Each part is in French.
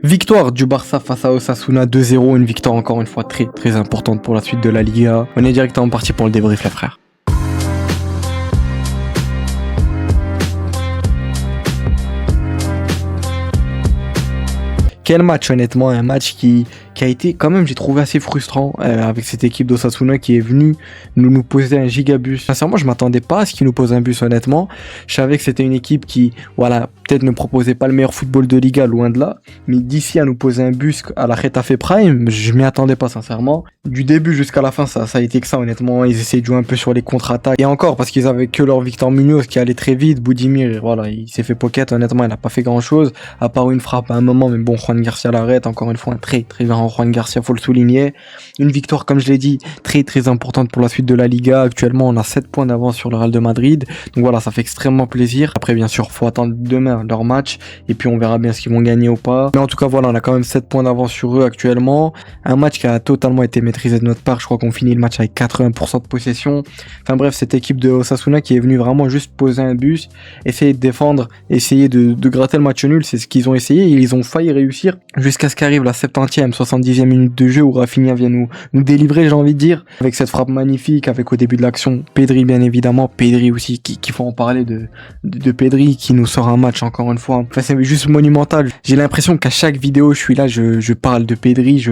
Victoire du Barça face à Osasuna 2-0, une victoire encore une fois très très importante pour la suite de la Liga. On est directement parti pour le débrief les frères. Quel match honnêtement, un match qui a été quand même j'ai trouvé assez frustrant avec cette équipe d'Osasuna qui est venue nous poser un gigabus. Sincèrement je m'attendais pas à ce qu'ils nous posent un bus honnêtement. Je savais que c'était une équipe qui peut-être ne proposait pas le meilleur football de Liga, loin de là, mais d'ici à nous poser un bus à la Getafe Prime, je m'y attendais pas sincèrement. Du début jusqu'à la fin ça a été que ça honnêtement, ils essayaient de jouer un peu sur les contre-attaques et encore parce qu'ils avaient que leur Victor Munoz qui allait très vite. Boudimir il s'est fait pocket honnêtement, il a pas fait grand chose à part une frappe à un moment, mais bon Juan Garcia l'arrête, encore une fois un très très grand Juan Garcia, faut le souligner. Une victoire comme je l'ai dit très très importante pour la suite de la Liga. Actuellement on a 7 points d'avance sur le Real de Madrid, donc voilà, ça fait extrêmement plaisir. Après bien sûr faut attendre demain leur match et puis on verra bien ce qu'ils vont gagner ou pas, mais en tout cas voilà, on a quand même 7 points d'avance sur eux actuellement. Un match qui a totalement été maîtrisé de notre part, je crois qu'on finit le match avec 80% de possession. Enfin bref, cette équipe de Osasuna qui est venue vraiment juste poser un bus, essayer de défendre, essayer de gratter le match nul, c'est ce qu'ils ont essayé et ils ont failli réussir jusqu'à ce qu'arrive la 70e, 70e minute de jeu où Rafinha vient nous délivrer, j'ai envie de dire, avec cette frappe magnifique, avec au début de l'action Pedri bien évidemment, Pedri aussi qu'il faut en parler de Pedri qui nous sort un match encore une fois. Enfin c'est juste monumental. J'ai l'impression qu'à chaque vidéo je suis là, je parle de Pedri,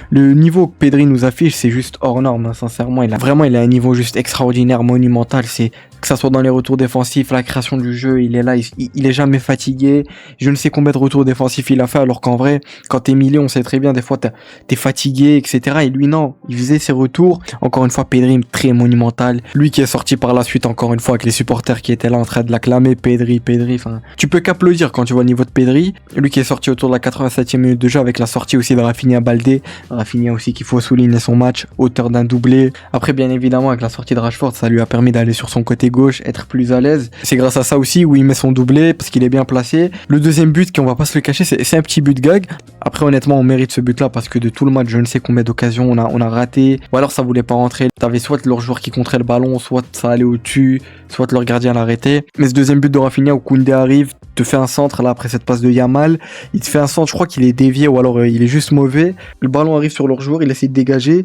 le niveau que Pedri nous affiche c'est juste hors norme, hein, sincèrement. Il a un niveau juste extraordinaire, monumental. C'est que ça soit dans les retours défensifs, la création du jeu, il est là, il est jamais fatigué. Je ne sais combien de retours défensifs il a fait, alors qu'en vrai, quand t'es milieu, on sait très bien, des fois t'es fatigué, etc. Et lui, non, il faisait ses retours. Encore une fois, Pedri, très monumental. Lui qui est sorti par la suite, encore une fois, avec les supporters qui étaient là en train de l'acclamer, Pedri. Enfin, tu peux qu'applaudir quand tu vois le niveau de Pedri. Lui qui est sorti autour de la 87e minute de jeu, avec la sortie aussi de Rafinha Baldé. Rafinha aussi qu'il faut souligner son match, auteur d'un doublé. Après, bien évidemment, avec la sortie de Rashford, ça lui a permis d'aller sur son côté gauche, être plus à l'aise. C'est grâce à ça aussi où il met son doublé parce qu'il est bien placé. Le deuxième but, qu'on va pas se le cacher, c'est un petit but gag. Après honnêtement on mérite ce but là parce que de tout le match je ne sais combien d'occasions on a raté, ou alors ça voulait pas rentrer. T'avais soit leur joueur qui contrait le ballon, soit ça allait au-dessus, soit leur gardien l'arrêtait. Mais ce deuxième but de Rafinha où Koundé arrive, te fait un centre là après cette passe de Yamal, il te fait un centre, je crois qu'il est dévié ou alors il est juste mauvais. Le ballon arrive sur leur joueur, il essaie de dégager,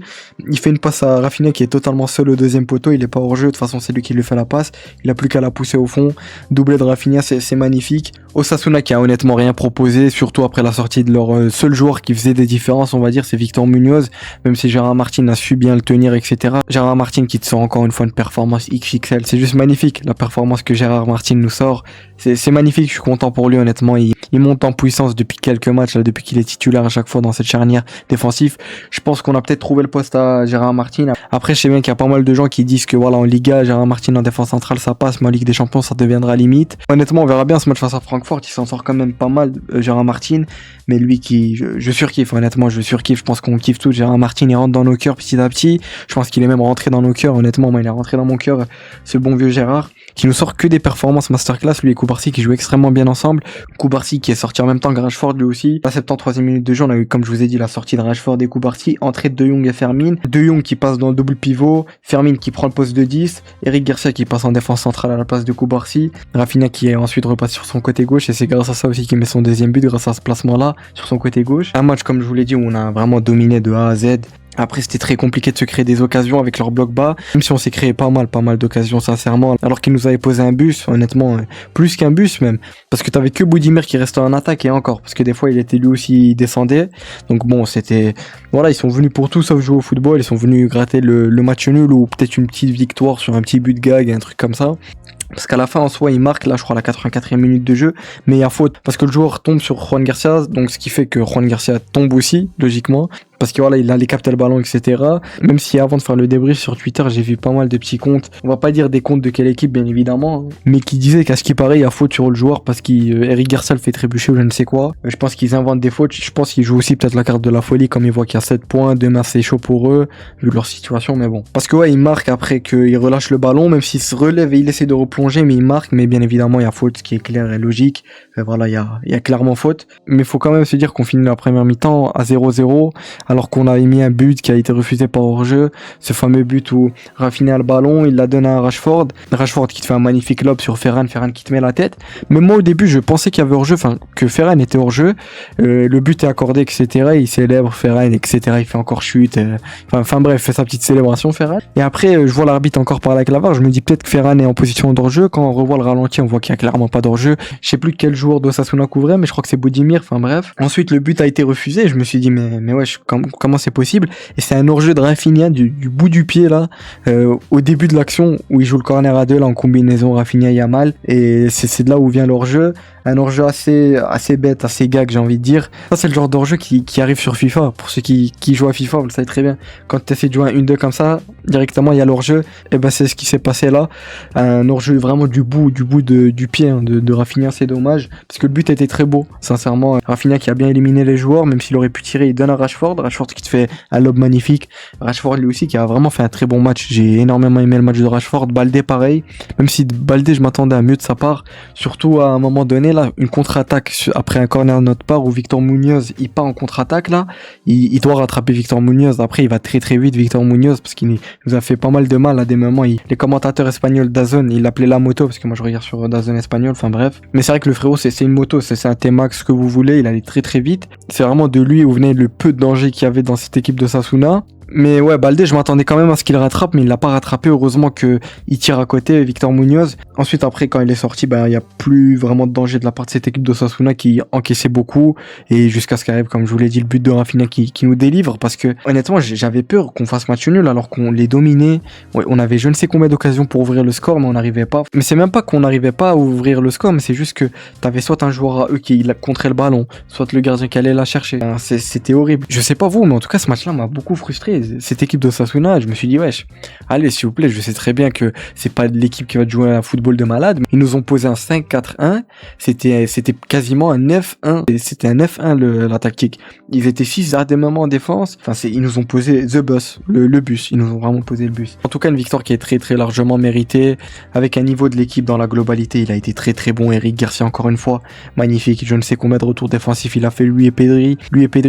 il fait une passe à Rafinha qui est totalement seul au deuxième poteau, il est pas hors jeu, de toute façon c'est lui qui lui fait la passe, il a plus qu'à la pousser au fond. Doublé de Rafinha, c'est magnifique. Osasuna qui a honnêtement rien proposé, surtout après la sortie de leur seul joueur qui faisait des différences, on va dire, c'est Victor Munoz, même si Gérard Martin a su bien le tenir, etc. Gérard Martin qui te sort encore une fois une performance XXL, c'est juste magnifique la performance que Gérard Martin nous sort, c'est magnifique, je suis content pour lui honnêtement, il monte en puissance depuis quelques matchs, là, depuis qu'il est titulaire à chaque fois dans cette charnière défensif. Je pense qu'on a peut-être trouvé le poste à Gérard Martin. Après je sais bien qu'il y a pas mal de gens qui disent que voilà en Liga, Gérard Martin en défense centrale ça passe, mais en Ligue des Champions ça deviendra limite. Honnêtement on verra bien ce match face à Francfort, il s'en sort quand même pas mal Gérard Martin, mais lui qui je surkiffe honnêtement, je pense qu'on kiffe tout. Gérard Martin il rentre dans nos cœurs petit à petit, je pense qu'il est même rentré dans nos cœurs honnêtement, moi il est rentré dans mon cœur, ce bon vieux Gérard qui nous sort que des performances masterclass, lui et Koubarsi qui jouent extrêmement bien ensemble. Koubarsi qui est sorti en même temps que Rashford lui aussi. À la 73e minute de jeu, on a eu, comme je vous ai dit, la sortie de Rashford et Koubarsi, entrée de Jong et Fermin. De Jong qui passe dans le double pivot, Fermin qui prend le poste de 10, Eric Garcia qui passe en défense centrale à la place de Koubarsi, Rafinha qui est ensuite repasse sur son côté gauche et c'est grâce à ça aussi qu'il met son deuxième but, grâce à ce placement-là sur son côté gauche. Un match, comme je vous l'ai dit, où on a vraiment dominé de A à Z. Après c'était très compliqué de se créer des occasions avec leur bloc bas, même si on s'est créé pas mal d'occasions sincèrement, alors qu'ils nous avaient posé un bus, honnêtement, plus qu'un bus même, parce que t'avais que Boudimir qui restait en attaque et encore, parce que des fois il était lui aussi, il descendait, donc bon c'était, voilà, ils sont venus pour tout sauf jouer au football, ils sont venus gratter le match nul ou peut-être une petite victoire sur un petit but gag, un truc comme ça. Parce qu'à la fin en soi il marque là je crois la 84e minute de jeu, mais il y a faute parce que le joueur tombe sur Juan Garcia, donc ce qui fait que Juan Garcia tombe aussi logiquement, parce que voilà il allait capter le ballon etc. Même si avant de faire le débrief sur Twitter j'ai vu pas mal de petits comptes, on va pas dire des comptes de quelle équipe bien évidemment, mais qui disaient qu'à ce qui paraît il y a faute sur le joueur parce qu'Eric Garcia le fait trébucher ou je ne sais quoi. Je pense qu'ils inventent des fautes, je pense qu'ils jouent aussi peut-être la carte de la folie comme ils voient qu'il y a 7 points, demain c'est chaud pour eux vu leur situation, mais bon. Parce que ouais il marque après qu'il relâche le ballon, même s'il se relève et il essaie de replonger, mais il marque, mais bien évidemment il y a faute, ce qui est clair et logique. Voilà, il y a clairement faute, mais faut quand même se dire qu'on finit la première mi-temps à 0-0, alors qu'on avait mis un but qui a été refusé par hors-jeu. Ce fameux but où Rafinha a le ballon, il l'a donné à Rashford. Rashford qui te fait un magnifique lob sur Ferran qui te met la tête. Mais moi au début je pensais qu'il y avait hors-jeu, enfin que Ferran était hors-jeu. Le but est accordé, etc. Il célèbre Ferran, etc. Il fait encore chute. Enfin bref, fait sa petite célébration Ferran. Et après je vois l'arbitre encore parler avec la VAR. Je me dis peut-être que Ferran est en position d'hors-jeu. Quand on revoit le ralenti, on voit qu'il y a clairement pas d'hors-jeu. Je sais plus quel joueur d'Osasuna couvrait, mais je crois que c'est Budimir. Enfin bref. Ensuite le but a été refusé. Je me suis dit mais ouais, comment c'est possible? Et c'est un hors-jeu de Rafinha du bout du pied là, au début de l'action où il joue le corner à deux là en combinaison Rafinha Yamal. Et c'est de là où vient l'hors-jeu. Un hors-jeu assez bête, assez gag, j'ai envie de dire. Ça, c'est le genre d'hors-jeu qui arrive sur FIFA. Pour ceux qui jouent à FIFA, vous le savez très bien. Quand tu essaies de jouer un 1-2 comme ça, directement, il y a l'hors-jeu. Et ben, c'est ce qui s'est passé là. Un hors-jeu vraiment du bout du pied de Rafinha, c'est dommage. Parce que le but était très beau. Sincèrement, Rafinha qui a bien éliminé les joueurs, même s'il aurait pu tirer, il donne à Rashford. Rashford qui te fait un lob magnifique. Rashford, lui aussi, qui a vraiment fait un très bon match. J'ai énormément aimé le match de Rashford. Balde, pareil. Même si Balde, je m'attendais à mieux de sa part. Surtout à un moment donné, là, une contre-attaque après un corner de notre part où Victor Munoz il part en contre-attaque là, il doit rattraper Victor Munoz. Après il va très très vite Victor Munoz parce qu'il nous a fait pas mal de mal à des moments. Les commentateurs espagnols DAZN ils l'appelaient la moto parce que moi je regarde sur DAZN espagnol, enfin bref. Mais c'est vrai que le frérot c'est une moto, c'est un T-Max ce que vous voulez, il allait très très vite. C'est vraiment de lui où venait le peu de danger qu'il y avait dans cette équipe de Sasuna. Mais ouais, Balde, je m'attendais quand même à ce qu'il rattrape, mais il l'a pas rattrapé. Heureusement que il tire à côté, Victor Munoz. Ensuite, après, quand il est sorti, il y a plus vraiment de danger de la part de cette équipe d'Osasuna qui encaissait beaucoup. Et jusqu'à ce qu'arrive, comme je vous l'ai dit, le but de Rafinha qui nous délivre. Parce que, honnêtement, j'avais peur qu'on fasse match nul alors qu'on les dominait. Ouais, on avait je ne sais combien d'occasions pour ouvrir le score, mais on n'arrivait pas. Mais c'est même pas qu'on n'arrivait pas à ouvrir le score, mais c'est juste que t'avais soit un joueur à eux qui contrait le ballon, soit le gardien qui allait la chercher. C'était horrible. Je sais pas vous, mais en tout cas, ce match-là m'a beaucoup frustré. Cette équipe d'Osasuna, je me suis dit wesh, allez s'il vous plaît, je sais très bien que c'est pas l'équipe qui va jouer à un football de malade, mais ils nous ont posé un 5-4-1, c'était quasiment un 9-1, et c'était un 9-1 la tactique. Ils étaient 6 à des moments en défense, enfin ils nous ont posé the bus, le bus, ils nous ont vraiment posé le bus. En tout cas une victoire qui est très très largement méritée, avec un niveau de l'équipe dans la globalité, il a été très très bon. Eric Garcia encore une fois, magnifique, je ne sais combien de retours défensifs il a fait lui et Pedri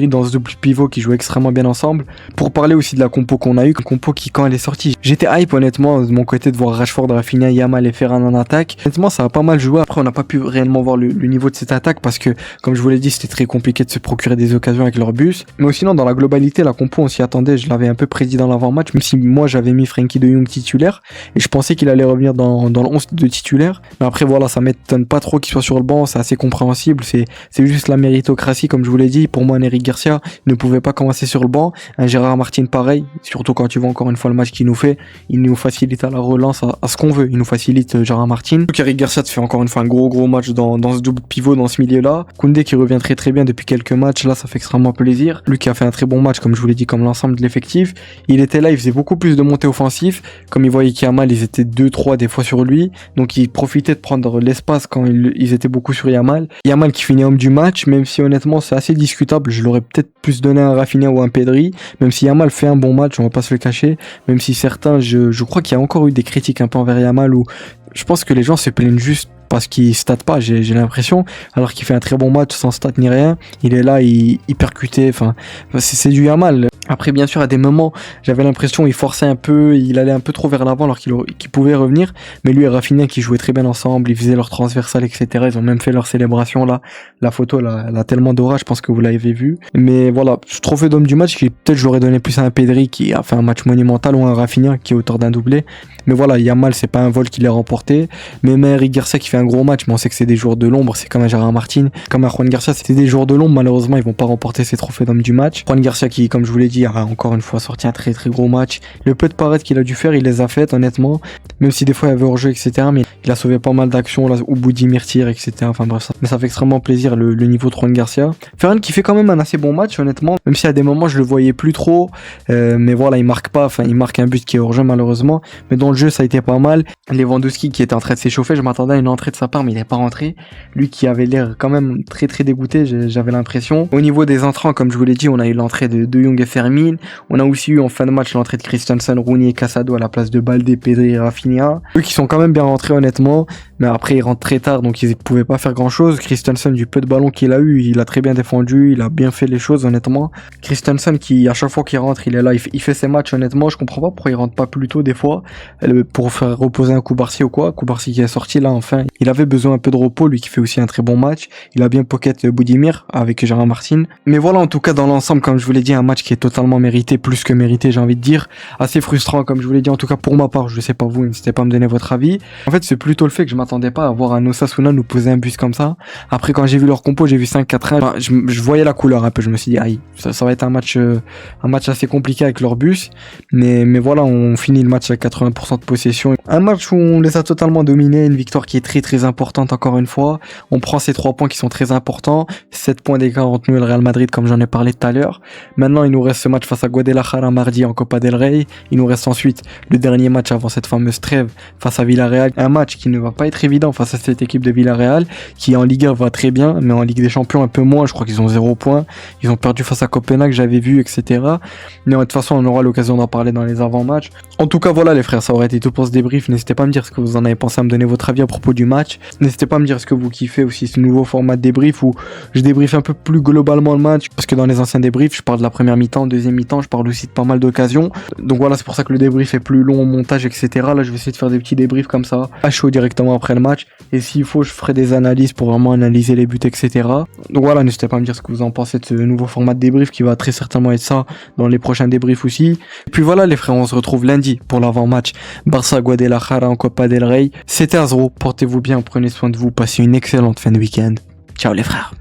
dans ce double pivot qui jouait extrêmement bien ensemble. Pour parler aussi de la compo qu'on a eu, compo qui quand elle est sortie, j'étais hype honnêtement de mon côté de voir Rashford, Rafinha, Yamal et Ferran en attaque. Honnêtement ça a pas mal joué. Après on n'a pas pu réellement voir le niveau de cette attaque parce que comme je vous l'ai dit c'était très compliqué de se procurer des occasions avec leur bus. Mais sinon dans la globalité la compo on s'y attendait, je l'avais un peu prédit dans l'avant-match, même si moi j'avais mis Frenkie de Jong titulaire et je pensais qu'il allait revenir dans le 11 de titulaire. Mais après voilà ça m'étonne pas trop qu'il soit sur le banc, c'est assez compréhensible, c'est juste la méritocratie comme je vous l'ai dit. Pour moi Eric Garcia ne pouvait pas commencer sur le banc, un Gérard Martin pareil, surtout quand tu vois encore une fois le match qu'il nous fait, il nous facilite à la relance à ce qu'on veut, il nous facilite Gérard Martin. Donc Eric Garcia te fait encore une fois un gros match dans ce double pivot, dans ce milieu là. Koundé qui revient très très bien depuis quelques matchs, là ça fait extrêmement plaisir. Lui qui a fait un très bon match comme je vous l'ai dit, comme l'ensemble de l'effectif, il était là, il faisait beaucoup plus de montées offensives, comme il voyait qu'il y a mal, ils étaient 2-3 des fois sur lui, donc il profitait de prendre l'espace quand ils étaient beaucoup sur Yamal. Yamal qui finit homme du match, même si honnêtement c'est assez discutable, je l'aurais peut-être plus donné à un Rafinha ou à un Pedri, même si Yamal fait un bon match, on va pas se le cacher, même si certains, je crois qu'il y a encore eu des critiques un peu envers Yamal où je pense que les gens se plaignent juste parce qu'il stat pas, j'ai l'impression, alors qu'il fait un très bon match sans stat ni rien, il est là, il percutait, enfin c'est du Yamal. Après bien sûr à des moments j'avais l'impression il forçait un peu, il allait un peu trop vers l'avant alors qu'il pouvait revenir, mais lui et Rafinha qui jouaient très bien ensemble, ils faisaient leur transversal etc, ils ont même fait leur célébration là, la photo là, elle a tellement d'aura, je pense que vous l'avez vu. Mais voilà, trophée d'homme du match qui peut-être j'aurais donné plus à un Pedri qui a fait un match monumental ou à un Rafinha qui est auteur d'un doublé. Mais voilà, Yamal c'est pas un vol qui l'a remporté, mais Eric Garcia qui fait un gros match, mais on sait que c'est des joueurs de l'ombre, c'est comme un Gérard Martin, comme un Juan Garcia, c'était des joueurs de l'ombre, malheureusement ils vont pas remporter ces trophées d'homme du match. Juan Garcia qui comme je vous l'ai dit a encore une fois sorti un très très gros match, le peu de paraître qu'il a dû faire il les a faites honnêtement, même si des fois il y avait hors-jeu etc, mais il a sauvé pas mal d'actions là où Budimir tire etc, enfin bref, mais ça fait extrêmement plaisir le niveau de Juan Garcia. Ferran qui fait quand même un assez bon match honnêtement, même si à des moments je le voyais plus trop, mais voilà il marque pas, enfin il marque un but qui est hors-jeu malheureusement, mais dans le jeu ça a été pas mal. Lewandowski qui était en train de s'échauffer, je m'attendais à une entrée de sa part mais il n'est pas rentré, lui qui avait l'air quand même très très dégoûté, j'avais l'impression. Au niveau des entrants comme je vous l'ai dit, on a eu l'entrée de Jong et Ferran termine. On a aussi eu en fin de match l'entrée de Christensen, Rooney et Casado à la place de Baldé, Pedri et Rafinha. Eux qui sont quand même bien rentrés honnêtement, mais après ils rentrent très tard donc ils pouvaient pas faire grand chose. Christensen, du peu de ballon qu'il a eu, il a très bien défendu, il a bien fait les choses honnêtement. Christensen qui à chaque fois qu'il rentre il est là, il fait ses matchs honnêtement, je comprends pas pourquoi il rentre pas plus tôt des fois pour faire reposer un Koubarsi ou quoi. Koubarsi qui est sorti là enfin, il avait besoin un peu de repos, lui qui fait aussi un très bon match. Il a bien pocket Boudimir avec Gérard Martin. Mais voilà, en tout cas dans l'ensemble, comme je vous l'ai dit, un match qui est totalement mérité, plus que mérité j'ai envie de dire, assez frustrant comme je vous l'ai dit, en tout cas pour ma part, je sais pas vous, n'hésitez pas à me donner votre avis. En fait c'est plutôt le fait que je m'attendais pas à voir un Osasuna nous poser un bus comme ça. Après quand j'ai vu leur compo, j'ai vu 5-4-1, enfin, je voyais la couleur un peu, je me suis dit aïe, ça va être un match assez compliqué avec leur bus, mais voilà, on finit le match à 80% de possession. Un match où on les a totalement dominés, une victoire qui est très très importante encore une fois. On prend ces 3 points qui sont très importants, 7 points d'écart entre nous et le Real Madrid comme j'en ai parlé tout à l'heure. Maintenant il nous reste ce match face à Guadalajara mardi en Copa del Rey. Il nous reste ensuite le dernier match avant cette fameuse trêve face à Villarreal. Un match qui ne va pas être évident face à cette équipe de Villarreal qui en Ligue 1 va très bien, mais en Ligue des Champions un peu moins. Je crois qu'ils ont 0 points. Ils ont perdu face à Copenhague, j'avais vu, etc. Mais de toute façon on aura l'occasion d'en parler dans les avant-matchs. En tout cas voilà les frères, ça aurait été tout pour ce débrief. N'hésitez pas à me dire ce que vous en avez pensé, à me donner votre avis à propos du match. N'hésitez pas à me dire ce que vous kiffez aussi ce nouveau format de débrief où je débriefe un peu plus globalement le match, parce que dans les anciens débriefs je parle de la première mi-temps, deuxième mi-temps, je parle aussi de pas mal d'occasions. Donc voilà, c'est pour ça que le débrief est plus long au montage, etc. Là je vais essayer de faire des petits débriefs comme ça à chaud directement après le match, et s'il faut je ferai des analyses pour vraiment analyser les buts, etc. Donc voilà, n'hésitez pas à me dire ce que vous en pensez de ce nouveau format de débrief qui va très certainement être ça dans les prochains débriefs aussi. Et puis voilà les frères, on se retrouve lundi pour l'avant-match Barça Guadalajara en Copa del Rey. C'était Azro, portez-vous bien, prenez soin de vous, passez une excellente fin de week-end. Ciao les frères.